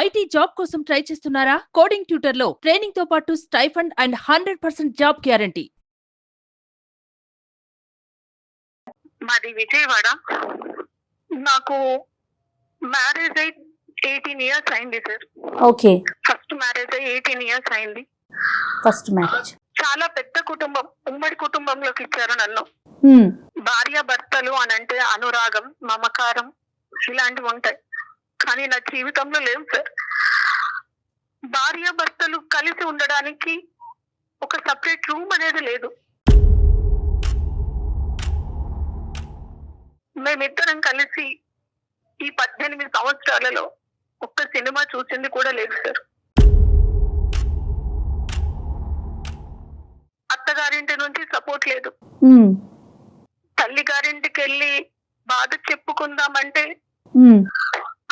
IT job కోసం try చేస్తున్నారా? Coding tutor లో ట్రైనింగ్ తో పాటు స్టైఫండ్ అండ్ 100% జాబ్ గ్యారంటీ. మాది విజయవాడ. నాకు మ్యారేజ్ అయి 18 ఇయర్స్ అయింది సార్. ఓకే. ఫస్ట్ మ్యారేజ్ అయి 18 ఇయర్స్ అయింది. First marriage. చాలా పెద్ద కుటుంబం, ఉమ్మడి కుటుంబంలోకి ఇచ్చారు నన్ను. భార్య భర్తలు అని అంటే అనురాగం, మమకారం ఇలాంటివి ఉంటాయి, కానీ నా జీవితంలో లేవు సార్. భార్య భర్తలు కలిసి ఉండడానికి ఒక సపరేట్ రూమ్ అనేది లేదు. మేమిద్దరం కలిసి ఈ 18 సంవత్సరాలలో ఒక్క సినిమా చూసింది కూడా లేదు సార్. అత్తగారింటి నుంచి సపోర్ట్ లేదు. తల్లి గారింటికి వెళ్ళి బాధ చెప్పుకుందామంటే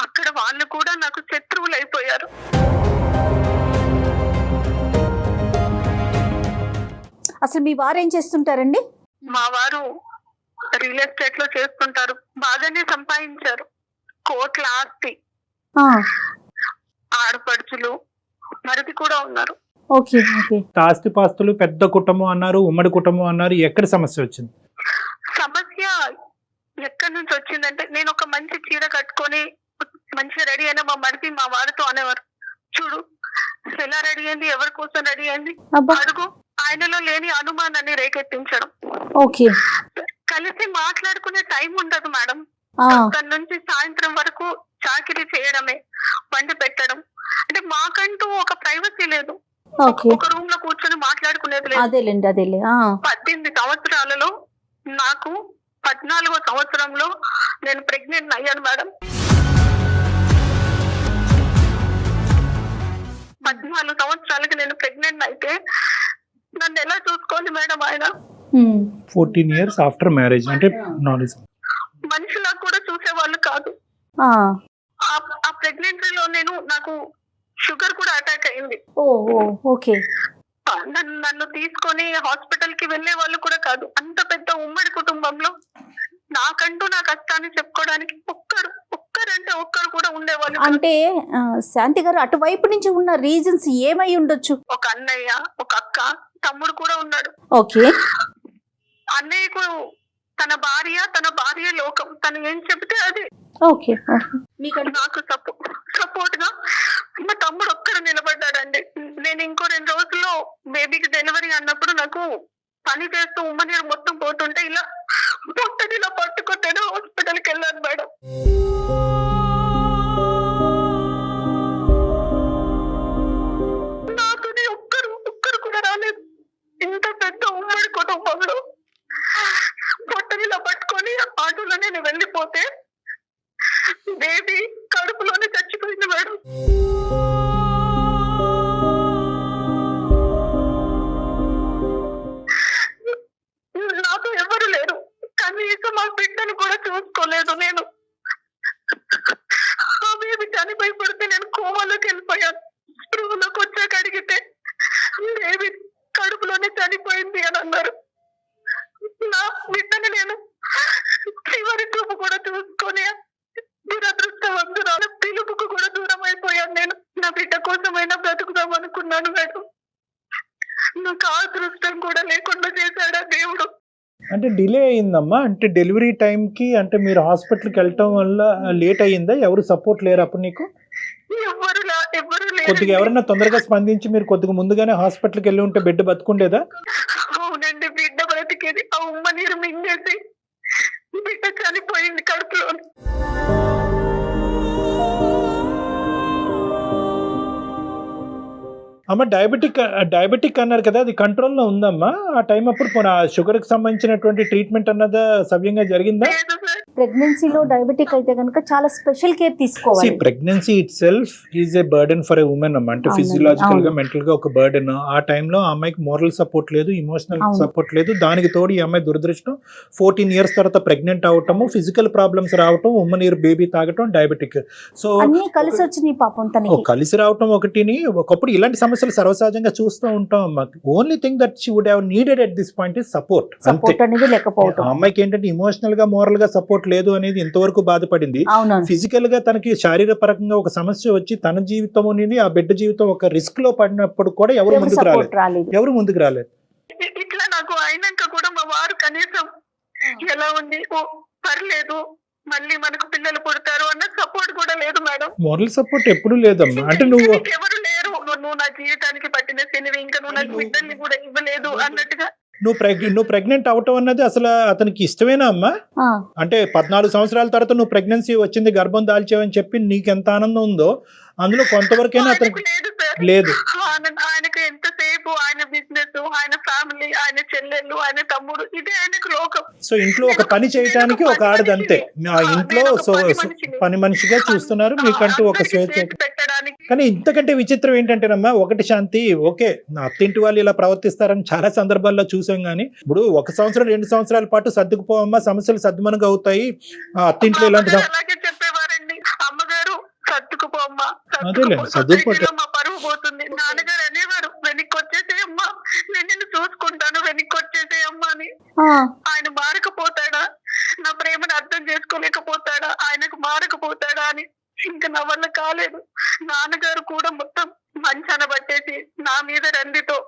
అక్కడ వాళ్ళు కూడా నాకు శత్రువులు అయిపోయారు. అసలు మీ వారు ఏం చేస్తుంటారండి? మా వారు రియల్ ఎస్టేట్ లో చేస్తుంటారు. బాగానే సంపాదించారు, కోట్ల ఆస్తి, ఆడపడుచులు, మరిది కూడా ఉన్నారు. Okay okay. ఆస్తి పాస్తులు, పెద్ద కుటుంబం అన్నారు, ఉమ్మడి కుటుంబం అన్నారు. ఎక్కడ సమస్య వచ్చింది? సమస్య ఎక్కడి నుంచి వచ్చిందంటే, నేను ఒక మంచి చీర కట్టుకొని మంచిగా రెడీ అయినా మా మరిది మా వారితో అనేవారు, చూడు ఎలా రెడీ అయింది, ఎవరి కోసం రెడీ అయింది అడుగు. ఆయనలో లేని అనుమానాన్ని రేకెత్తించడం. ఓకే. కలిసి మాట్లాడుకునే టైం ఉండదు మేడం. తన నుంచి సాయంత్రం వరకు చాకిరీ చేయడమే, వండి పెట్టడం. అంటే మాకంటూ ఒక ప్రైవసీ లేదు, ఒక రూమ్ లో కూర్చొని మాట్లాడుకునేది లేదు. 18 సంవత్సరాలలో నాకు 14వ సంవత్సరంలో నేను ప్రెగ్నెంట్ అయ్యాను మేడం. 14 సంవత్సరాలకి నేను ప్రెగ్నెంట్ అయితే నన్ను ఎలా చూసుకోవాలి మేడం ఆయన? 14 ఇయర్స్ ఆఫ్టర్ మ్యారేజ్ అంటే మనుషులా కూడా చూసేవాళ్ళు కాదు. ఆ ప్రెగ్నెన్సీలో నాకు షుగర్ కూడా అటాక్ అయింది. ఓకే. నన్ను తీసుకొని హాస్పిటల్ కి వెళ్లే వాళ్ళు కూడా కాదు. అంత పెద్ద ఉమ్మడి కుటుంబంలో నాకంటూ నా కష్టాన్ని చెప్పుకోవడానికి ఒక్కరంటే ఒక్కరు కూడా ఉండేవాళ్ళు. అంటే శాంతి గారు, అటువైపు నుంచి ఉన్న రీజన్స్ ఏమై ఉండొచ్చు? ఒక అన్నయ్య, ఒక అక్క, తమ్ముడు కూడా ఉన్నాడు. ఓకే. అన్నయ్యకు తన భార్య లోకం, తను ఏం చెబితే అది. ఓకే. నాకు సపోర్ట్ గా మా తమ్ముడు ఒక్కరు నిలబడ్డాడండి. నేను ఇంకో 2 రోజుల్లో బేబీకి డెలివరీ అన్నప్పుడు నాకు పని చేస్తూ ఉమ్మనీరు మొత్తం పోతుంటే ఇలా పొట్టని ఇలా పట్టుకుంటేనే హాస్పిటల్కి వెళ్ళాను మేడం. నాతోనే ఒక్కరు కూడా రాలేదు. ఇంత పెద్ద ఉమ్మడి కుటుంబంలో పొట్టని ఇలా పట్టుకొని ఆటోలో నేను వెళ్ళిపోతే బేబీ కడుపులోనే చచ్చిపోయింది మేడం. నాతో ఎవరు లేరు, కనీసం మా బిడ్డను కూడా చూసుకోలేదు నేను. ఆ బేబీ చనిపోయి పడితే నేను కోమాలోకి వెళ్ళిపోయాను. స్పృహలోకి వచ్చాక అడిగితే బేబీ కడుపులోనే చనిపోయింది అని అన్నారు. నా బిడ్డని నేను చివరి చూపు కూడా చూసుకొని దురదృష్టవంతురాలు, పిలుపుకు కూడా దూరం అయిపోయాను నేను. నా బిడ్డ కోసమైనా బ్రతుకుదాం అనుకున్నాను మేడం. నాకు ఆ దృష్టం కూడా లేకుండా చేశాడా దేవుడు. అంటే డిలే అయిందమ్మా, అంటే డెలివరీ టైంకి అంటే మీరు హాస్పిటల్కి వెళ్ళటం వల్ల లేట్ అయ్యిందా? ఎవరు సపోర్ట్ లేరు అప్పుడు నీకు? ఎవరు కొద్దిగా ఎవరైనా తొందరగా స్పందించి మీరు కొద్దిగా ముందుగానే హాస్పిటల్కి వెళ్ళి ఉంటే బిడ్డ బతుకుండేదా? అవునండి, బిడ్డ బ్రతికేది. ఆ ఉమ్మ నీరు మింగేసి బిడ్డ చనిపోయింది కడుపులో. అమ్మ డయాబెటిక్ అన్నారు కదా, అది కంట్రోల్లో ఉందమ్మా ఆ టైం? అప్పుడు షుగర్ కి సంబంధించినటువంటి ట్రీట్మెంట్ అన్నదా సవ్యంగా జరిగిందా? ప్రెగ్నెన్సీలో డయాబెటిక్ అయితే కనుక చాలా స్పెషల్ కేర్ తీసుకోవాలి. Pregnancy it self is a burden for a women అమ్మా. అంటే ఫిజియలాజికల్ గా, మెంటల్ గా ఒక బర్డెన్. ఆ టైంలో ఆ అమ్మాయికి మోరల్ సపోర్ట్ లేదు, ఇమోషనల్ సపోర్ట్ లేదు. దానికి తోడు ఈ అమ్మాయి దురదృష్టం 14 ఇయర్స్ తర్వాత ప్రెగ్నెంట్ అవటము, ఫిజికల్ ప్రాబ్లమ్స్ రావటం, ఉమ్మనీరు బేబీ తాగటం, డయాబెటిక్. సో కలిసి వచ్చినాయి పాపం తనకి. కలిసి రావటం ఒకటిని. ఒకప్పుడు ఇలాంటి సమస్యలు సర్వసహజంగా చూస్తూ ఉంటాం అమ్మా. Only thing that she would have needed at this point is support. అనేది లేకపోవడం. అమ్మాయికి ఏంటంటే ఇమోషనల్ గా, మోరల్ గా సపోర్ట్ లేదు అనేది ఇంతవరకు బాధపడింది. అవునవును. ఫిజికల్ గా తనకి శారీరపరంగా ఒక సమస్య వచ్చి తన జీవితం అనేది ఆ బిడ్డ జీవితం ఒక రిస్క్ లో పడినప్పుడు కూడా ఎవరు ఎవరు ముందుకు support రాలేదు. రాలేదు. ఎవరు ముందుకు రాలేదు. ఇట్లా నాకు అయినాక కూడా మా వారు కనీసం ఎలా ఉంది, ఓ పర్లేదు మళ్ళీ మనకు పిల్లలు పుడతారు అన్న సపోర్ట్ కూడా లేదు మేడం. మోరల్ సపోర్ట్ ఎప్పుడు లేదమ్మా. అంటే నువ్వు ఎవరు లేరు, నువ్వు నా జీవితానికి పట్టిన శనివి, ఇంకా నువ్వు నాకు బిడ్డల్ని కూడా ఇవ్వలేదు అన్నట్టుగా. నువ్వు ప్రెగ్నెంట్ అవటం అన్నది అసలు అతనికి ఇష్టమేనా అమ్మా? ఆ, అంటే 14 సంవత్సరాల తర్వాత నువ్వు ప్రెగ్నెన్సీ వచ్చింది, గర్భం దాల్చావని చెప్పి నీకు ఎంత ఆనందం ఉందో అందులో కొంతవరకైనా అతనికి ఆయనకు లేదు సార్. లేదు. ఆయనకు ఎంతసేపు ఆయన బిజినెస్, ఆయన ఫ్యామిలీ, ఆయన చెల్లెళ్ళు, ఆయన తమ్ముడు, ఇదే ఆయనకు లోకం. సో ఇంట్లో ఒక పని చేయటానికి ఒక ఆడది అంతే. ఆ ఇంట్లో పని మనిషిగా చూస్తున్నారు, మీకంటూ ఒక స్వేచ్ఛ. పెట్టడానికి కానీ ఇంతకంటే విచిత్రం ఏంటంటేనమ్మా, ఒకటి శాంతి, ఓకే నా అత్తింటి వాళ్ళు ఇలా ప్రవర్తిస్తారని చాలా సందర్భాల్లో చూసాం. కానీ ఇప్పుడు 1 సంవత్సరం 2 సంవత్సరాల పాటు సర్దుకుపోవమ్మా, సమస్యలు సర్దుమనుగా అవుతాయి. అత్తింట్లో ఇలాంటి అలాగే చెప్పేవారండి. అమ్మగారు సర్దుకుపోమ్మా, అదేలే, సర్దుకుపోతే మా పరువు పోతుంది. నాన్నగారు అనేవారు, వెనక్కి వచ్చేసే అమ్మా, నేను నిన్ను చూసుకుంటాను, వెనక్కి వచ్చేసే అమ్మా అని. ఆ, ఆయన మారకపోతాడా, నా ప్రేమను అర్థం చేసుకోలేకపోతాడా, ఆయనకు మారకపోతాడా అని ఇంకా నా వల్ల కాలేదు. నాన్నగారు కూడా మొత్తం మంచాన పట్టేసి నా మీద రందితో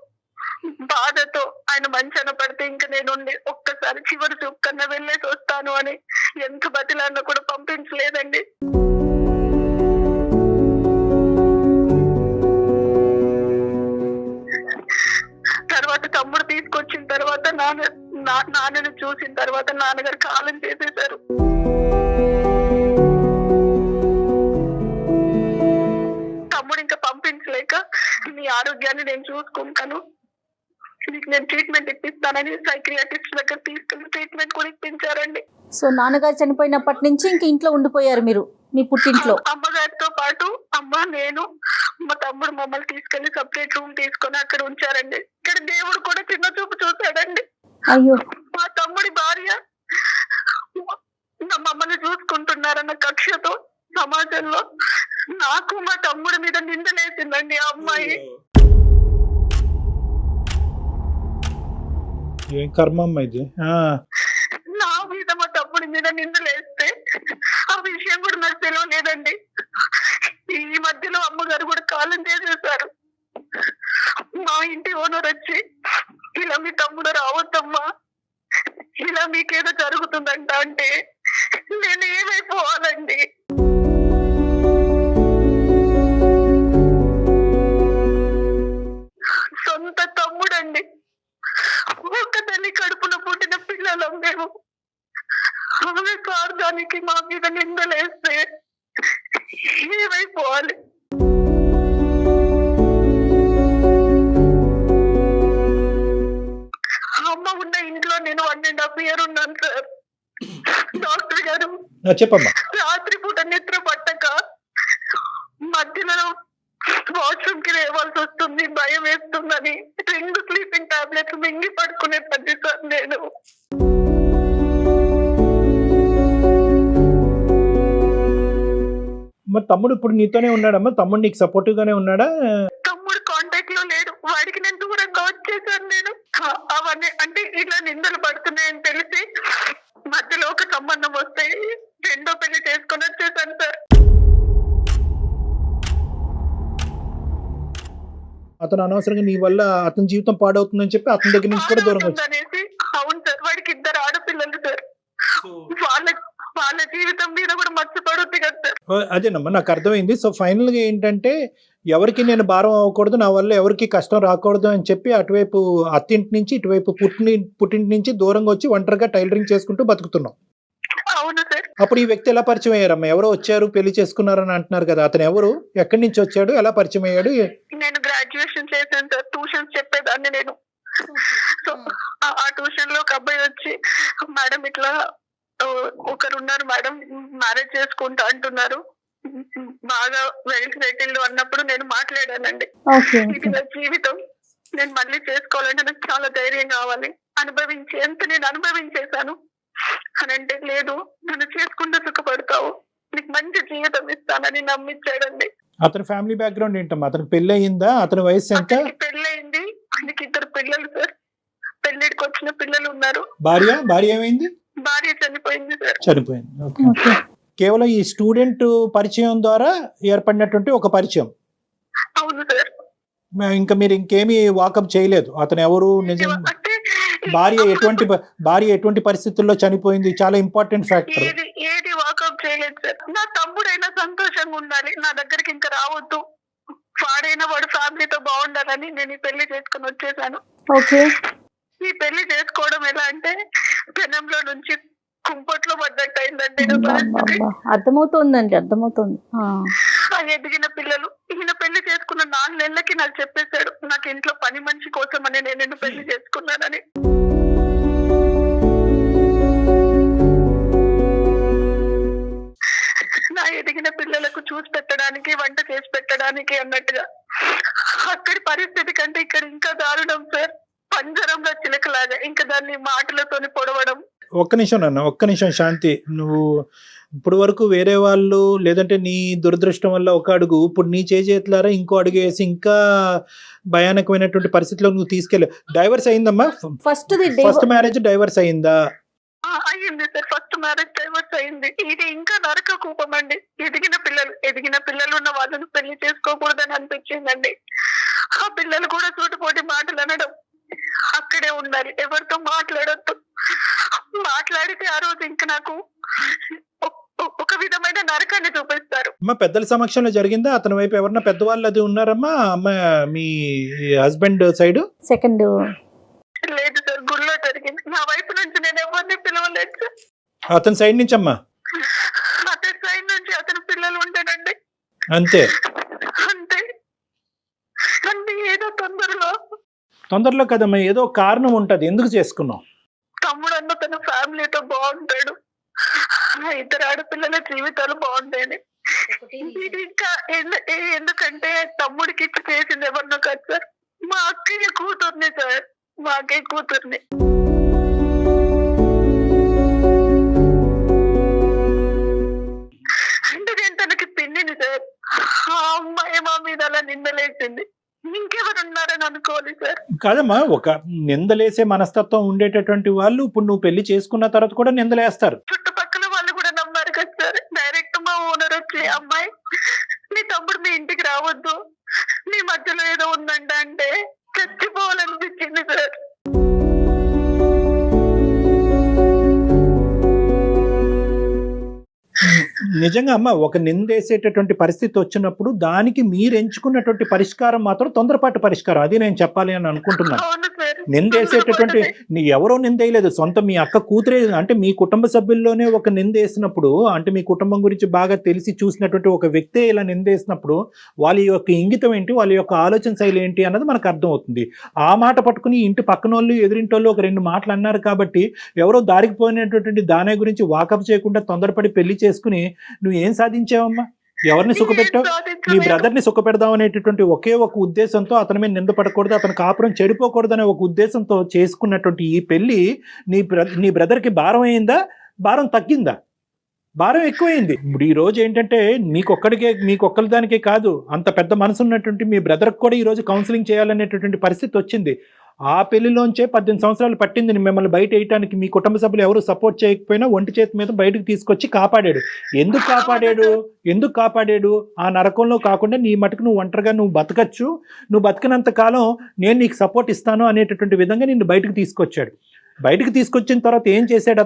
బాధతో ఆయన మంచాన పడితే ఇంకా నేనుండి ఒక్కసారి చివరి చూపు కన్నా వెళ్ళేసి వస్తాను అని ఎంత బతిలాడినా కూడా పంపించలేదండి. తర్వాత తమ్ముడు తీసుకొచ్చిన తర్వాత నాన్నను చూసిన తర్వాత నాన్నగారు కాలం చేసేశారు. తమ్ముడు ఇంకా పంపించలేక, నీ ఆరోగ్యాన్ని నేను చూసుకుంటాను, నీకు నేను ట్రీట్మెంట్ ఇప్పిస్తానని సైక్రియాటిస్ట్ దగ్గర తీసుకెళ్లి ట్రీట్మెంట్ కూడా ఇప్పించారండి. సో నాన్నగారు చనిపోయినప్పటి నుంచి ఇంక ఇంట్లో ఉండిపోయారు మీరు, మీ పుట్టింట్లో. అమ్మగారితో పాటు అమ్మ, నేను, మా తమ్ముడు మమ్మల్ని తీసుకెళ్లి సపరేట్ రూమ్ తీసుకొని అక్కడ ఉంచారండి. ఇక్కడ దేవుడు కూడా చిన్న చూపు చూసాడండి. అయ్యో, మా తమ్ముడి భార్య మమ్మల్ని చూసుకుంటున్నారన్న కక్షతో సమాజంలో నాకు మా తమ్ముడి మీద నిందలేసిందండి ఆ అమ్మాయి. ఏం కర్మమ్మ ఇది. నా మీద మా తమ్ముడి మీద నిందలేస్తే ఆ విషయం కూడా నాకు తెలియలేదండి. ఈ మధ్యలో అమ్మగారు కూడా కాలం చేసేసారు. మా ఇంటి ఓనర్ వచ్చి, ఇలా మీ తమ్ముడు రావద్దమ్మా, ఇలా మీకేదో జరుగుతుందంట అంటే నేను ఏమైపోవాలండి? సొంత తమ్ముడండి, ఒక తల్లి కడుపులో పుట్టిన పిల్లలం మేము. ఆమె స్వార్థానికి మా మీద నిందలేస్తే ఏమైపోవాలి? అమ్మ ఉన్న ఇంట్లో నేను 1.5 years ఉన్నాను సార్. డాక్టర్ గారు చెప్పమ్మా. రాత్రి పూట నిద్ర పట్టక మధ్యలో వాష్రూమ్ కి లేవాల్సి వస్తుంది, భయం వేస్తుందని 2 స్లీపింగ్ టాబ్లెట్స్ మింగి పడుకునే పద్ధతి సార్ నేను. మరి తమ్ముడు ఇప్పుడు నీతోనే ఉన్నాడమ్మా? తమ్ముడు నీకు సపోర్టివ్ గానే ఉన్నాడా? తమ్ముడు కాంటాక్ట్ లో లేడు, వాడికి నేను దూరంగా వచ్చేసాను. నేను అవన్నీ అంటే ఇట్లా నిందలు పడుతున్నాయని తెలిసి మధ్యలో ఒక సంబంధం వస్తే 2వ పెళ్లి చేసుకొని వచ్చేసాను సార్. అతను అనవసరంగా నీ వల్ల అతని జీవితం పాడవుతుందని చెప్పి అతని దగ్గర నుంచి కూడా దూరం వచ్చి. అనేసి. అవును సార్, వాడికి 2 ఆడపిల్లలు సార్. వాళ్ళ జీవితం మీద కూడా మర్చిపడుద్ది కదా సార్. అదేనమ్మా, నాకు అర్థమైంది. సో ఫైనల్ గా ఏంటంటే, ఎవరికి నేను భారం అవ్వకూడదు, నా వల్ల ఎవరికి కష్టం రాకూడదు అని చెప్పి అటువైపు అత్తింటి నుంచి ఇటువైపు పుట్టింటి నుంచి దూరంగా వచ్చి ఒంటరిగా టైలరింగ్ చేసుకుంటూ బతుకుతున్నాం. అవును సార్. అప్పుడు ఈ వ్యక్తి ఎలా పరిచయం అయ్యారమ్మా? ఎవరో వచ్చారు, పెళ్లి చేసుకున్నారని అంటున్నారు కదా, అతను ఎవరు, ఎక్కడి నుంచి వచ్చాడు, ఎలా పరిచయం అయ్యాడు? నేను గ్రాడ్యుయేషన్ చేశాను సార్, ట్యూషన్స్ చెప్పేదాన్ని నేను. సో ఆ ట్యూషన్ లో ఒక అబ్బాయి వచ్చి, మేడం ఇట్లా ఒకరు ఉన్నారు మేడం, మ్యారేజ్ చేసుకుంటా అంటున్నారు, బాగా వెల్ సెటిల్డ్ అన్నప్పుడు నేను మాట్లాడానండి. ఇది నా జీవితం, నేను మళ్ళీ చేసుకోవాలంటే నాకు చాలా ధైర్యం కావాలి, నేను అనుభవించేశాను అని అంటే, లేదు నన్ను చేసుకుంటూ సుఖపడతావు, నీకు మంచి జీవితం ఇస్తానని నమ్మించాడండి. అతని ఫ్యామిలీ బ్యాక్గ్రౌండ్ ఏంటమ్మా? అతనికి పెళ్లి అయిందా? అతని వయసు ఎంత? పెళ్ళయింది, ఆయనకి 2 పిల్లలు సార్. పెళ్లిడికి వచ్చిన పిల్లలు ఉన్నారు. భార్య ఏమైంది? భార్య చనిపోయింది. చనిపోయింది సార్. చనిపోయింది. ఓకే. ఓకే. కేవలం ఈ స్టూడెంట్ పరిచయం ద్వారా ఏర్పడినటువంటి ఒక పరిచయం. అవును సార్. ఇంకా మీరు ఇంకేమీ వాకప్ చేయలేదు. అతను ఎవరు, నిజం అంటే భార్య ఎటువంటి పరిస్థితుల్లో చనిపోయింది, చాలా ఇంపార్టెంట్ ఫ్యాక్టర్. ఏది వాకప్ చేయలేదు సార్. నా తమ్ముడైనా సంతోషంగా ఉండాలి, నా దగ్గరికి ఇంకా రావద్దు, వాడైనా వాడు ఫ్యామిలీతో బాగుండాలని నేను ఈ పెళ్లి చేసుకుని వచ్చేసాను. ఓకే. ఈ పెళ్లి చేసుకోవడం ఎలా అంటే పెనంలో నుంచి కుంపట్లో పడ్డట్టు అయిందండి. అర్థమవుతోందండి, అర్థమవుతోంది. ఎదిగిన పిల్లలు, ఈయన పెళ్లి చేసుకున్న 4 నెలలకి నాకు చెప్పేశాడు, నాకు ఇంట్లో పని మనిషి కోసమని నేను నిన్ను పెళ్లి చేసుకున్నానని. నా ఎదిగిన పిల్లలకు చూసి పెట్టడానికి, వంట చేసి పెట్టడానికి అన్నట్టుగా. అక్కడి పరిస్థితి కంటే ఇక్కడ ఇంకా దారుణం సార్. పంజరంలో చిలకలాగా ఇంకా దాన్ని మాటలతోని పొడవడం. ఒక్క నిమిషం శాంతి, నువ్వు ఇప్పుడు వరకు వేరే వాళ్ళు లేదంటే నీ దురదృష్టం వల్ల ఒక అడుగు, ఇప్పుడు నీ చేతులారా ఇంకో అడుగు వేసి ఇంకా భయానకమైనటువంటి పరిస్థితిలో నువ్వు తీసుకెళ్ళి డైవర్స్ అయిందమ్మా? ఫస్ట్ మ్యారేజ్ డైవర్స్ అయిందా? అయ్యింది సార్. ఫస్ట్ మ్యారేజ్ డైవర్స్ అయింది. ఇది ఇంకా నరక కూపం అండి. ఎదిగిన పిల్లలు ఉన్న వాళ్ళని పెళ్లి చేసుకోకూడదని అనిపించిందండి. ఆ పిల్లలు కూడా సూటిపోటి మాటలు అనడం, అక్కడే ఉండాలి, ఎవరితో మాట్లాడొద్దు, మాట్లాడితే ఆ రోజు ఇంకా నాకు ఒక విధమైన నరకాన్ని చూపిస్తారు. అమ్మా పెద్దల సమక్షంలో జరిగిందా? అతని వైపు ఎవరన్నా పెద్దవాళ్ళు అది ఉన్నారమ్మా? అమ్మ మీ హస్బెండ్ సైడ్ సెకండ్ లేదు సార్, గుళ్ళో జరిగింది. నా వైపు నుంచి నేను ఎవరిని పిలవలేదు సార్. అతని సైడ్ నుంచి అమ్మా? అతని సైడ్ నుంచి అతని పిల్లలు ఉంటాడండి. అంతే అంతే. ఏదో తొందరలో కదమ్మా, ఏదో కారణం ఉంటది. ఎందుకు చేసుకున్నావు? తమ్ముడు అన్న తన ఫ్యామిలీతో బాగుంటాడు, 2 ఆడపిల్లల జీవితాలు బాగుంటాయని. ఇంకా ఎందుకంటే తమ్ముడికి ఇచ్చి చేసింది ఎవరినో కాదు సార్, మా అక్కయ్య కూతుర్ని సార్, మా అక్కయ్య కూతుర్ని. అంటే నేను తనకి పిన్నిని సార్. ఆ అమ్మాయి మా మీద అలా నిందలేసింది, ఇంకెవరున్నారని అనుకోవాలి సార్. కాదమ్మా, ఒక నిందలేసే మనస్తత్వం ఉండేటటువంటి వాళ్ళు ఇప్పుడు నువ్వు పెళ్లి చేసుకున్న తర్వాత కూడా నిందలేస్తారు. చుట్టుపక్కల వాళ్ళు కూడా నమ్మారు కదా సార్. డైరెక్ట్ మా ఓనర్ వచ్చి, అమ్మాయి నీ తమ్ముడు మీ ఇంటికి రావద్దు, నీ మధ్యలో ఏదో ఉందంట అంటే చచ్చిపోవాలనిపించింది సార్. నిజంగా అమ్మ, ఒక నిందేసేటటువంటి పరిస్థితి వచ్చినప్పుడు దానికి మీరు ఎంచుకున్నటువంటి పరిష్కారం మాత్రం తొందరపాటు పరిష్కారం. అది నేను చెప్పాలి అని అనుకుంటున్నాను. నిందేసేటటువంటి ఎవరో నిందేయలేదు, సొంత మీ అక్క కూతురే. అంటే మీ కుటుంబ సభ్యుల్లోనే ఒక నిందేసినప్పుడు, అంటే మీ కుటుంబం గురించి బాగా తెలిసి చూసినటువంటి ఒక వ్యక్తే ఇలా నిందేసినప్పుడు వాళ్ళ యొక్క ఇంగితం ఏంటి, వాళ్ళ యొక్క ఆలోచన శైలి ఏంటి అన్నది మనకు అర్థమవుతుంది. ఆ మాట పట్టుకుని ఇంటి పక్కన వాళ్ళు ఎదురింటోళ్ళు ఒక 2 మాటలు అన్నారు కాబట్టి ఎవరో దారికి పోయినటువంటి దాని గురించి వాకప్ చేయకుండా తొందరపడి పెళ్లి చేసుకుని నువ్వు ఏం సాధించావమ్మా? ఎవరిని సుఖపెట్టావు? నీ బ్రదర్ని సుఖపెడదాం అనేటటువంటి ఒకే ఒక ఉద్దేశంతో, అతని మీద నిందపడకూడదు, అతని కాపురం చెడిపోకూడదు అనే ఒక ఉద్దేశంతో చేసుకున్నటువంటి ఈ పెళ్లి నీ బ్రదర్కి భారం అయిందా, భారం తగ్గిందా? భారం ఎక్కువైంది. ఇప్పుడు ఈ రోజు ఏంటంటే మీకొక్కరి దానికే కాదు, అంత పెద్ద మనసు ఉన్నటువంటి మీ బ్రదర్కి కూడా ఈ రోజు కౌన్సిలింగ్ చేయాలనేటటువంటి పరిస్థితి వచ్చింది. ఆ పెళ్లిలోంచే 18 సంవత్సరాలు పట్టింది మిమ్మల్ని బయట వేయటానికి. మీ కుటుంబ సభ్యులు ఎవరు సపోర్ట్ చేయకపోయినా ఒంటి చేతి మీద బయటకు తీసుకొచ్చి కాపాడాడు. ఎందుకు కాపాడాడు? ఆ నరకంలో కాకుండా నీ మటుకు నువ్వు ఒంటరిగా నువ్వు బతకచ్చు, నువ్వు బతికినంత కాలం నేను నీకు సపోర్ట్ ఇస్తాను అనేటటువంటి విధంగా నిన్ను బయటకు తీసుకొచ్చాడు. బయటకు తీసుకొచ్చిన తర్వాత ఏం చేశాడు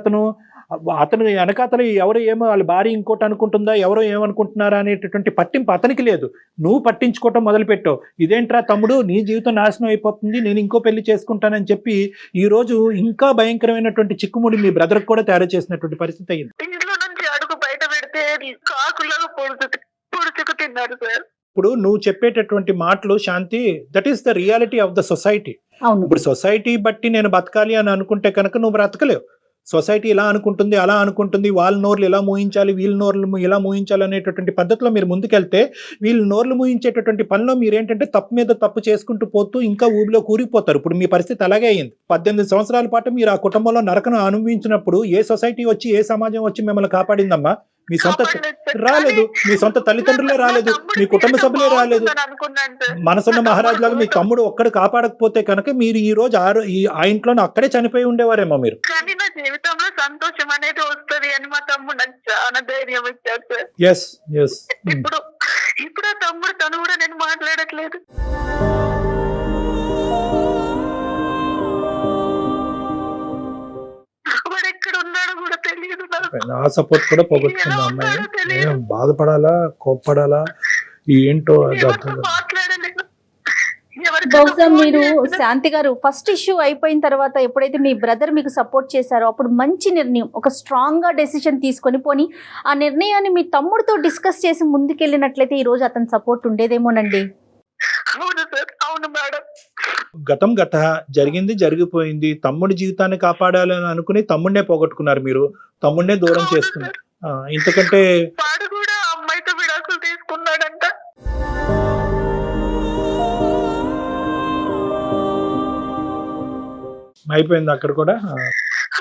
అతను వెనకాతలు ఎవరు ఏమో వాళ్ళ భార్య ఇంకోటి అనుకుంటుందా, ఎవరో ఏమనుకుంటున్నారా అనేటటువంటి పట్టింపు అతనికి లేదు. నువ్వు పట్టించుకోవటం మొదలుపెట్టావు. ఇదేంట్రా తమ్ముడు, నీ జీవితం నాశనం అయిపోతుంది, నేను ఇంకో పెళ్లి చేసుకుంటానని చెప్పి ఈ రోజు ఇంకా భయంకరమైనటువంటి చిక్కుముడి మీ బ్రదర్ కూడా తయారు చేసినటువంటి పరిస్థితి అయింది. ఇంట్లో నుంచి అడుగు బయట పెడితే కాకులాగా పొడుచుకు తిన్నారు సార్. ఇప్పుడు నువ్వు చెప్పేటటువంటి మాటలు Shanti, that is the reality of the society. ఇప్పుడు సొసైటీ బట్టి నేను బతకాలి అని అనుకుంటే కనుక నువ్వు బ్రతకలేవు. సొసైటీ ఇలా అనుకుంటుంది, అలా అనుకుంటుంది, వాళ్ళ నోర్లు ఇలా మూయించాలి, వీళ్ళ నోర్లు ఇలా మూయించాలి అనేటటువంటి పద్ధతిలో మీరు ముందుకెళ్తే, వీళ్ళు నోర్లు మూయించేటటువంటి పనిలో మీరేంటంటే తప్పు మీద తప్పు చేసుకుంటూ పోతూ ఇంకా ఊరిలో కూరిపోతారు. ఇప్పుడు మీ పరిస్థితి అలాగే అయింది. 18 సంవత్సరాల పాటు మీరు ఆ కుటుంబంలో నరకను అనుభవించినప్పుడు ఏ సొసైటీ వచ్చి, ఏ సమాజం వచ్చి మిమ్మల్ని కాపాడిందమ్మా? మీ సొంత కాపాడలేదు సార్. రాలేదు, కానీ మీ సొంత తల్లిదండ్రులే నా రాలేదు, తమ్ముడు మీ కుటుంబ జీవితం సభ్యులే రాలేదు. బాగుంటుందని అనుకున్నాను సార్. మనసున్న నా మహారాజు లాగా మీ తమ్ముడు తమ్ముడు ఒక్కడు కాపాడకపోతే కనుక మీరు ఈ రోజు ఆ ఇంట్లోనే అక్కడే చనిపోయి ఉండేవారేమో మీరు. కానీ నా జీవితంలో సంతోషం అనేది వస్తది అని మా తమ్ముడు నాకు చాలా ధైర్యం ఇచ్చాడు సార్. ఎస్ ఎస్ ఇప్పుడు ఇప్పుడు ఆ తమ్ముడు తను కూడా నేను మాట్లాడట్లేదు. వాడు ఎక్కడ ఉన్నాడో కూడా తెలియదు నాకు. ఆ సపోర్ట్ కూడా పోగొట్టుకుంది ఎలా అమ్మాయి. ఉన్నాడో తెలియదు. ఏం బాధపడాలా, కోప్పడాలా, ఏంటో అది అర్థం ఎవరితో కాదు. మాట్లాడలేదు. ఎవరితో బహుశా ఫోన్ మీరు చేసినా శాంతి గారు ఫస్ట్ ఇష్యూ అయిపోయిన తర్వాత ఎప్పుడైతే మీ బ్రదర్ మీకు సపోర్ట్ చేశారో అప్పుడు మంచి నిర్ణయం, ఒక స్ట్రాంగ్ గా డెసిషన్ తీసుకొని పోని ఆ నిర్ణయాన్ని మీ తమ్ముడితో డిస్కస్ చేసి ముందుకెళ్ళినట్లయితే ఈ రోజు అతని సపోర్ట్ ఉండేదేమోనండి. అవును సార్, అవును మేడం. గతం గత జరిగింది జరిగిపోయింది. తమ్ముడి జీవితాన్ని కాపాడాలని అనుకుని తమ్ముడినే పోగొట్టుకున్నారు మీరు, తమ్ముడినే దూరం అవును చేసుకున్నారు. సార్. ఇంతకంటే వాడు కూడా ఆ అమ్మాయితో విడాకులు తీసుకున్నాడంట. అయిపోయింది అక్కడ కూడా.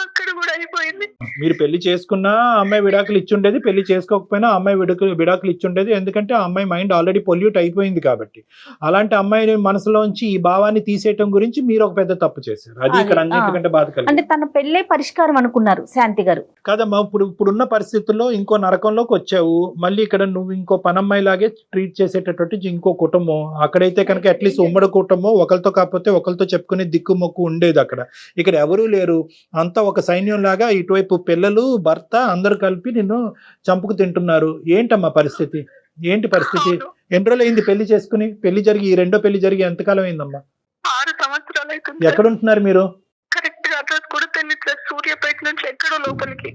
అక్కడ కూడా అయిపోయింది. మీరు పెళ్లి చేసుకున్నా ఆ అమ్మాయి విడాకులు ఇచ్చుండేది, పెళ్లి చేసుకోకపోయినా ఆ అమ్మాయి విడాకులు ఇచ్చుండేది. ఎందుకంటే ఆ అమ్మాయి మైండ్ ఆల్రెడీ పొల్యూట్ అయిపోయింది కాబట్టి. అలాంటి అమ్మాయి మనసులోంచి ఈ భావాన్ని తీసేయటం గురించి మీరు ఒక పెద్ద తప్పు చేశారు. అది ఇక్కడ అన్నిటికంటే బాధ అంటే కలిగింది తన పెళ్ళే పరిష్కారం అనుకున్నారు శాంతి గారు. కాదమ్మా. ఇప్పుడున్న పరిస్థితుల్లో ఇంకో నరకంలోకి వచ్చావు. మళ్ళీ ఇక్కడ నువ్వు ఇంకో పనమ్మాయి లాగే ట్రీట్ చేసేటటువంటి ఇంకో కుటుంబం. అక్కడైతే కనుక అట్లీస్ట్ ఉమ్మడి కుటుంబం, ఒకరితో కాకపోతే ఒకరితో చెప్పుకునే దిక్కు మొక్కు ఉండేది. అక్కడ ఇక్కడ ఎవరూ లేరు. అంతా ఒక సైన్యం లాగా ఇటువైపు పిల్లలు, భర్త అందరు కలిపి నిన్ను చంపుకు తింటున్నారు. ఏంటమ్మా పరిస్థితి? ఏంటి పరిస్థితి? అవును. ఎన్ని రోజులు అయింది పెళ్లి చేసుకుని? పెళ్లి జరిగి ఈ రెండో పెళ్లి జరిగి ఎంతకాలం అయిందమ్మా? 6 సంవత్సరాలు అవుతుంది. ఎక్కడ ఉంటున్నారు మీరు? కరెక్ట్ గా అడ్రస్ కూడా తెలియదు సార్. సూర్యాపేట నుంచి ఎక్కడో లోపలికి.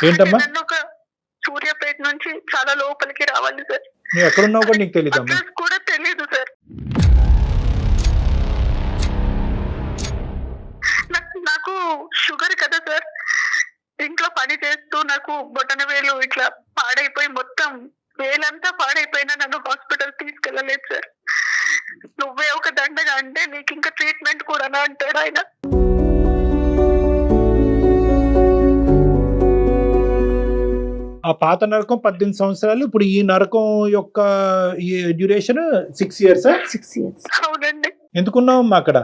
ఏంటమ్మా? నన్ను ఒక సూర్యాపేట నుంచి చాలా లోపలికి రావాలి సార్. నువ్వు ఎక్కడున్నావు కూడా నీకు తెలీదమ్మా? అడ్రస్ కూడా తెలియదు సార్. నాకు షుగర్ కదా సార్. ఇంట్లో పని చేస్తూ నాకు బొటన వేలు ఇట్లా పాడైపోయి మొత్తం వేలంతా పాడైపోయినా నన్ను హాస్పిటల్ తీసుకెళ్ళలేదు సార్. నువ్వే ఒక దండగా అంటే నీకు ఇంకా ట్రీట్మెంట్ కూడా అంటాడు ఆయన. ఆ పాత నరకం 18 సంవత్సరాలు, ఇప్పుడు ఈ నరకం యొక్క ఈ డ్యూరేషన్ 6 years. 6 years. అవునండి. ఎందుకున్నావమ్మా అక్కడ?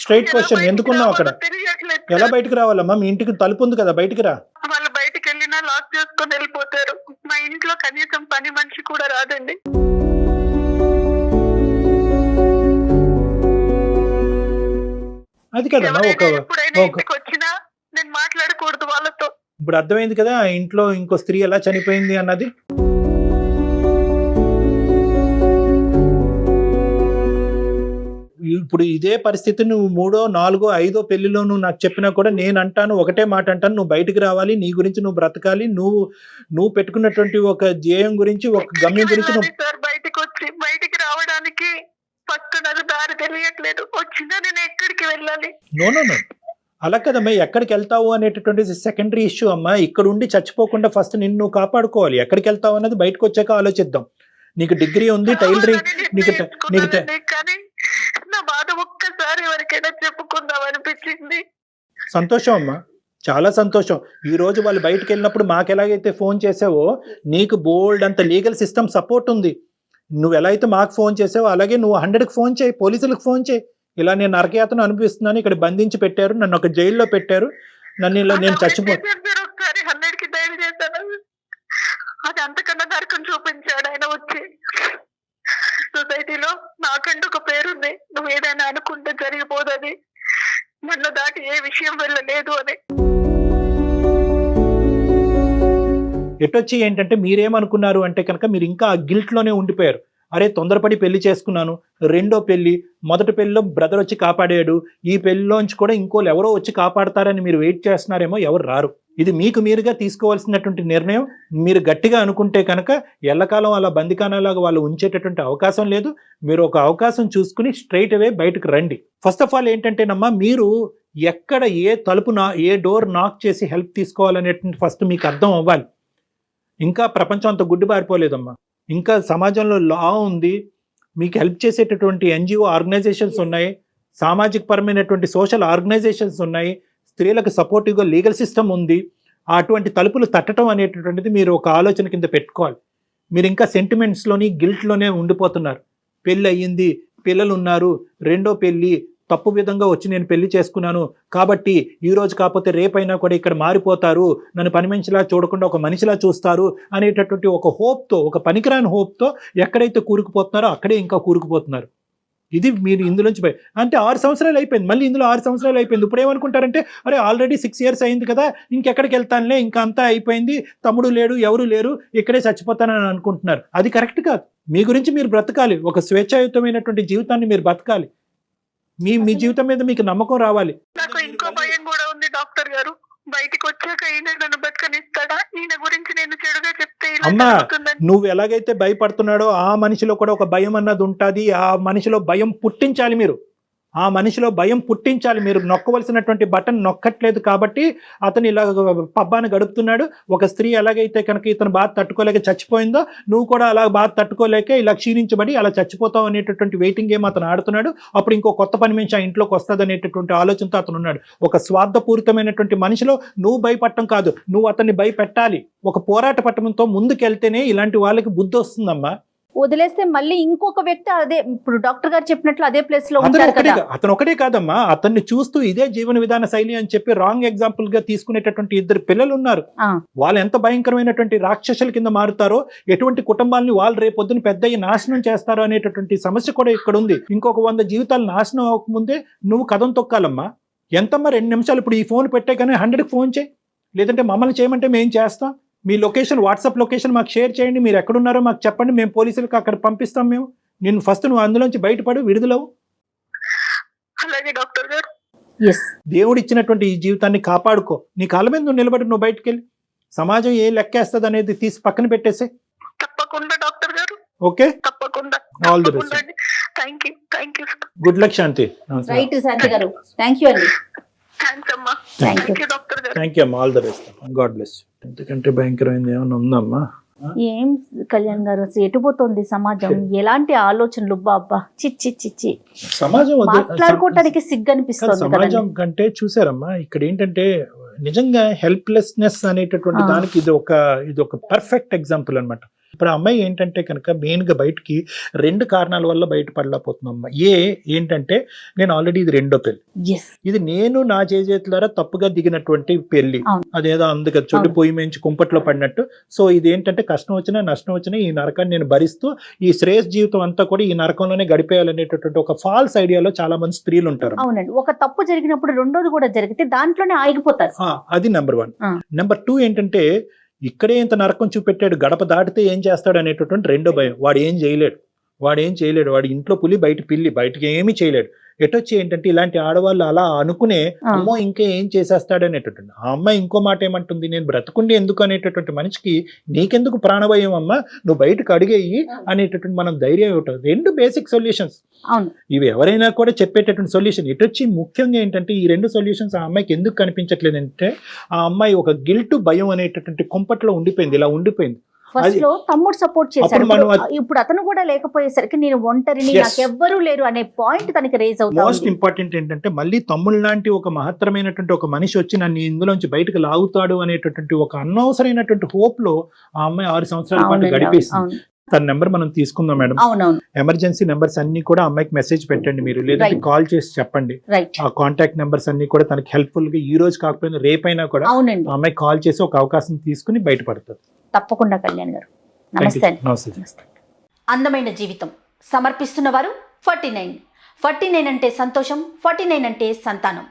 స్ట్రైట్ క్వశ్చన్, ఎందుకున్నావు అక్కడ? తెలియట్లేదు ఎలా సార్. బయటకు రావాలమ్మా? మీ ఇంటికి తలుపు ఉంది కదా, బయటికి రా. వాళ్ళు బయటికి వెళ్ళినా లాక్ చేసుకొని వెళ్ళిపోతారు. మా ఇంట్లో కనీసం పని మనిషి కూడా రాదండి. అది కదమ్మా ఒక ఎవరైనా ఎప్పుడైనా ఒక ఇంటికి వచ్చినా నేను మాట్లాడకూడదు వాళ్ళతో. ఇప్పుడు అర్థమైంది కదా ఆ ఇంట్లో ఇంకో స్త్రీ ఎలా చనిపోయింది అన్నది. ఇప్పుడు ఇదే పరిస్థితి నువ్వు 3వ, 4వ, 5వ పెళ్లిలో నువ్వు నాకు చెప్పినా కూడా నేను అంటాను, ఒకటే మాట అంటాను, నువ్వు బయటికి రావాలి, నీ గురించి నువ్వు బ్రతకాలి, నువ్వు పెట్టుకున్నటువంటి ఒక ధ్యేయం గురించి, ఒక గమ్యం గురించి నువ్వు. సార్ బయటికి రావడానికి ఫస్ట్ నాకు దారి తెలియట్లేదు. వచ్చినా నేను ఎక్కడికి వెళ్ళాలి? నో అలా కదమ్మా. ఎక్కడికి వెళ్తావు అనేటటువంటి సెకండరీ ఇష్యూ అమ్మా. ఇక్కడ ఉండి చచ్చిపోకుండా ఫస్ట్ నిన్ను నువ్వు కాపాడుకోవాలి. ఎక్కడికి వెళ్తావు అన్నది బయటకు వచ్చాక ఆలోచిద్దాం. నీకు డిగ్రీ ఉంది, టైలరింగ్, నీకు కానీ నా బాధ ఒక్కసారి ఎవరికైనా చెప్పుకుందాం అనిపించింది. సంతోషం అమ్మా, చాలా సంతోషం. ఈ రోజు వాళ్ళు బయటకు వెళ్ళినప్పుడు మాకు ఎలాగైతే ఫోన్ చేసావో నీకు బోల్డ్ అంత లీగల్ సిస్టమ్ సపోర్ట్ ఉంది. నువ్వు ఎలా అయితే మాకు ఫోన్ చేసావో అలాగే నువ్వు 100కి ఫోన్ చేయి, పోలీసులకు ఫోన్ చేయి. ఇలా నేను నరకయాతను అనిపిస్తున్నాను, ఇక్కడ బంధించి పెట్టారు, నన్ను ఒక జైల్లో పెట్టారు, నన్ను ఇలా నేను చచ్చిపో. ఒకసారి 100కి డైల్ చేశాను. అది అంతకన్నా నరకం చూపించాడు ఆయన వచ్చి. సొసైటీలో నాకంటూ ఒక పేరుంది, నువ్వు ఏదైనా అనుకుంటే జరిగిపోదని, నన్ను దాటి ఏ విషయం వెళ్ళలేదు అని. ఎటొచ్చి ఏంటంటే మీరేమనుకున్నారు అంటే కనుక మీరు ఇంకా ఆ గిల్ట్లోనే ఉండిపోయారు. అరే తొందరపడి పెళ్లి చేసుకున్నాను, రెండో పెళ్లి, మొదటి పెళ్లిలో బ్రదర్ వచ్చి కాపాడాడు, ఈ పెళ్లిలోంచి కూడా ఇంకోళ్ళు ఎవరో వచ్చి కాపాడతారని మీరు వెయిట్ చేస్తున్నారేమో, ఎవరు రారు. ఇది మీకు మీరుగా తీసుకోవాల్సినటువంటి నిర్ణయం. మీరు గట్టిగా అనుకుంటే కనుక ఎల్లకాలం అలా బందికానాలాగా వాళ్ళు ఉంచేటటువంటి అవకాశం లేదు. మీరు ఒక అవకాశం చూసుకుని స్ట్రైట్ అవే బయటకు రండి. ఫస్ట్ ఆఫ్ ఆల్ ఏంటంటేనమ్మా, మీరు ఎక్కడ ఏ తలుపు ఏ డోర్ నాక్ చేసి హెల్ప్ తీసుకోవాలనేటువంటి ఫస్ట్ మీకు అర్థం అవ్వాలి. ఇంకా ప్రపంచం అంత గుడ్డిబారిపోలేదమ్మా. ఇంకా సమాజంలో లా ఉంది, మీకు హెల్ప్ చేసేటటువంటి NGO ఆర్గనైజేషన్స్ ఉన్నాయి, సామాజిక పరమైనటువంటి సోషల్ ఆర్గనైజేషన్స్ ఉన్నాయి, స్త్రీలకు సపోర్టివ్గా లీగల్ సిస్టమ్ ఉంది. అటువంటి తలుపులు తట్టడం అనేటటువంటిది మీరు ఒక ఆలోచన కింద పెట్టుకోవాలి. మీరు ఇంకా సెంటిమెంట్స్లోని గిల్ట్లోనే ఉండిపోతున్నారు. పెళ్ళి అయ్యింది, పిల్లలు ఉన్నారు, రెండో పెళ్ళి తప్పు విధంగా వచ్చి నేను పెళ్లి చేసుకున్నాను కాబట్టి ఈ రోజు కాకపోతే రేపైనా కూడా ఇక్కడ మారిపోతారు, నన్ను పని మనిషిలా చూడకుండా ఒక మనిషిలా చూస్తారు అనేటటువంటి ఒక హోప్తో, ఒక పనికిరాని హోప్తో ఎక్కడైతే కూరుకుపోతున్నారో అక్కడే ఇంకా కూరుకుపోతున్నారు. ఇది మీరు ఇందులోంచి అంటే 6 సంవత్సరాలు అయిపోయింది, మళ్ళీ ఇందులో 6 సంవత్సరాలు అయిపోయింది. ఇప్పుడు ఏమనుకుంటారంటే అరే ఆల్రెడీ 6 years అయింది కదా, ఇంకెక్కడికి వెళ్తానులే, ఇంకా అంతా అయిపోయింది, తమ్ముడు లేడు, ఎవరు లేరు, ఇక్కడే చచ్చిపోతానని అనుకుంటున్నారు. అది కరెక్ట్ కాదు. మీ గురించి మీరు బ్రతకాలి, ఒక స్వేచ్ఛాయుతమైనటువంటి జీవితాన్ని మీరు బతకాలి. మీ జీవితం మీద మీకు నమ్మకం రావాలి. నాకు ఇంకో భయం కూడా ఉంది డాక్టర్ గారు. బయటికి వచ్చాక ఈయన నన్ను బతకనిస్తాడా? ఈయన గురించి నేను చెడుగా చెప్తే ఇలా అమ్మా, జరుగుతుందని. నువ్వు ఎలాగైతే భయపడుతున్నాడో ఆ మనిషిలో కూడా ఒక భయం అన్నది ఉంటుంది. ఆ మనిషిలో భయం పుట్టించాలి మీరు. ఆ మనిషిలో భయం పుట్టించాలి. మీరు నొక్కవలసినటువంటి బటన్ నొక్కట్లేదు కాబట్టి అతను ఇలా పబ్బాన్ని గడుపుతున్నాడు. ఒక స్త్రీ ఎలాగైతే కనుక ఇతను బాధ తట్టుకోలేక చచ్చిపోయిందో, నువ్వు కూడా అలా బాధ తట్టుకోలేక ఇలా క్షీణించబడి అలా చచ్చిపోతావు అనేటటువంటి వెయిటింగ్ గేమ్ అతను ఆడుతున్నాడు. అప్పుడు ఇంకో కొత్త పని మనిషి ఆ ఇంట్లోకి వస్తుంది అనేటటువంటి ఆలోచనతో అతను ఉన్నాడు. ఒక స్వార్థపూరితమైనటువంటి మనిషిలో నువ్వు భయపడటం కాదు, నువ్వు అతన్ని భయపెట్టాలి. ఒక పోరాట పట్టణంతో ముందుకెళ్తేనే ఇలాంటి వాళ్ళకి బుద్ధి వస్తుందమ్మా. వదిలేస్తే మళ్ళీ ఇంకొక వ్యక్తి అదే ఇప్పుడు డాక్టర్ గారు చెప్పినట్లు అదే ప్లేస్ లో అతను ఉంటారు ఒకటే కదా. అతను ఒకటే కాదమ్మా, అతన్ని చూస్తూ ఇదే జీవన విధాన శైలి అని చెప్పి రాంగ్ ఎగ్జాంపుల్ గా తీసుకునేటటువంటి 2 పిల్లలు ఉన్నారు. వాళ్ళు ఎంత భయంకరమైనటువంటి రాక్షసుల కింద మారుతారో, ఎటువంటి కుటుంబాలని వాళ్ళు రేపొద్దున పెద్ద నాశనం చేస్తారో అనేటటువంటి సమస్య కూడా ఇక్కడ ఉంది. ఇంకొక 100 జీవితాలు నాశనం అవ్వకముందే నువ్వు కథం తొక్కాలమ్మా. ఎంతమ్మా 2 నిమిషాలు ఇప్పుడు ఈ ఫోన్ పెట్టే కానీ 100కి ఫోన్ చేయి, లేదంటే మమ్మల్ని చేయమంటే మేము చేస్తాం. మీ లొకేషన్, వాట్సాప్ లొకేషన్ మాకు షేర్ చేయండి, మీరు ఎక్కడున్నారో మాకు చెప్పండి, మేము పోలీసులకు అక్కడ పంపిస్తాం. మేము నేను ఫస్ట్ నువ్వు అందులోంచి బయటపడి విడుదలవు. అలాగే డాక్టర్ గారు. దేవుడు ఇచ్చినటువంటి ఈ జీవితాన్ని కాపాడుకో. నీ కాళ్ళ మీద నువ్వు నిలబడి నువ్వు బయటకు వెళ్ళి సమాజం ఏ లెక్కేస్తుంది అనేది తీసి పక్కన పెట్టేసే. తప్పకుండా డాక్టర్ గారు. ఓకే, తప్పకుండా. All the best. Thank you. Good luck Shanti. Right Shanti గారు, థ్యాంక్ యూ అండి. థ్యాంక్స్ అమ్మా. Thank you. డాక్టర్ గారు. థ్యాంక్ యూ అమ్మా, all the best. God bless. ఎందుకంటే భయంకరమైంది ఏమైనా ఉందమ్మా? ఏం కళ్యాణ్ గారు, అసలు ఎటుపోతుంది సమాజం? ఎలాంటి ఆలోచనలు బాబా, చిచ్చి సమాజం మాట్లాడుకోవటానికి సిగ్గు అనిపిస్తుంది. సమాజం కంటే చూసారమ్మా, ఇక్కడ ఏంటంటే నిజంగా హెల్ప్లెస్నెస్ అనేటటువంటి దానికి ఇది ఒక పర్ఫెక్ట్ ఎగ్జాంపుల్ అన్నమాట. ఇప్పుడు ఆ అమ్మాయి ఏంటంటే కనుక మెయిన్ గా బయటికి 2 కారణాల వల్ల బయటపడలేకపోతుందమ్మా. ఏంటంటే నేను ఆల్రెడీ ఇది 2వ పెళ్లి, ఇది నేను నా చేతులారా తప్పుగా దిగినటువంటి పెళ్లి. అదేదో అందుకే చొడ్డు పొయ్యి మంచి కుంపట్లో పడినట్టు. సో ఇది ఏంటంటే కష్టం వచ్చినా నష్టం వచ్చినా ఈ నరకాన్ని నేను భరిస్తూ ఈ శ్రేయస్ జీవితం అంతా కూడా ఈ నరకంలోనే గడిపేయాలనేటటువంటి ఒక ఫాల్స్ ఐడియాలో చాలా మంది స్త్రీలు ఉంటారు. అవునండి, ఒక తప్పు జరిగినప్పుడు రెండోది కూడా జరిగితే దాంట్లోనే ఆగిపోతారు. అది నెంబర్ 1. నెంబర్ 2 ఏంటంటే ఇక్కడే ఇంత నరకం చూపెట్టాడు, గడప దాటితే ఏం చేస్తాడు అనేటటువంటి 2వ భయం. వాడు ఏం చేయలేడు, వాడి ఇంట్లో పులి బయట పిల్లి, బయటకి ఏమీ చేయలేడు. ఎటొచ్చి ఏంటంటే ఇలాంటి ఆడవాళ్ళు అలా అనుకునే అమ్మో ఇంకా ఏం చేసేస్తాడు అనేటటువంటి. ఆ అమ్మాయి ఇంకో మాట ఏమంటుంది, నేను బ్రతుకుండి ఎందుకు అనేటటువంటి మనిషికి నీకెందుకు ప్రాణభయం అమ్మా, నువ్వు బయటకు అడిగేయి అనేటటువంటి మనం ధైర్యం ఇవ్వటం. 2 బేసిక్ సొల్యూషన్స్ ఇవి, ఎవరైనా కూడా చెప్పేటటువంటి సొల్యూషన్. ఇటొచ్చి ముఖ్యంగా ఏంటంటే ఈ 2 సొల్యూషన్స్ ఆ అమ్మాయికి ఎందుకు కనిపించట్లేదు అంటే ఆ అమ్మాయి ఒక గిల్ట్ భయం అనేటటువంటి కుంపట్లో ఉండిపోయింది, ఇలా ఉండిపోయింది. ఫస్ట్ లో తమ్ముడు సపోర్ట్ చేశాడు, ఇప్పుడు అతను కూడా లేకపోయేసరికి నేను ఒంటరిని, నాకెవ్వరూ లేరు అనే పాయింట్ తనకి రేజ్ అవుతుంది. మోస్ట్ ఇంపార్టెంట్ ఏంటంటే మళ్ళీ తమ్ముడు లాంటి ఒక మహత్తరమైనటువంటి ఒక మనిషి వచ్చి నన్ను ఇందులోంచి బయటకు లాగుతాడు అనేటటువంటి ఒక అనవసరమైనటువంటి హోప్ లో ఆ అమ్మాయి 6 సంవత్సరాల పాటు గడిపేసింది. తన నెంబర్ మనం తీసుకుందాం మేడం. ఎమర్జెన్సీ నెంబర్స్ అన్ని కూడా అమ్మాయికి మెసేజ్ పెట్టండి మీరు, లేదంటే కాల్ చేసి చెప్పండి. ఆ కాంటాక్ట్ నెంబర్స్ అన్ని కూడా తనకి హెల్ప్ఫుల్ గా ఈ రోజు కాకపోయినా రేపైనా కూడా అమ్మాయి కాల్ చేసి ఒక అవకాశం తీసుకుని బయటపడుతుంది. తప్పకుండా కళ్యాణ్ గారు, నమస్తే. అందమైన జీవితం సమర్పిస్తున్న వారు 49 అంటే సంతోషం, 49 అంటే సంతానం.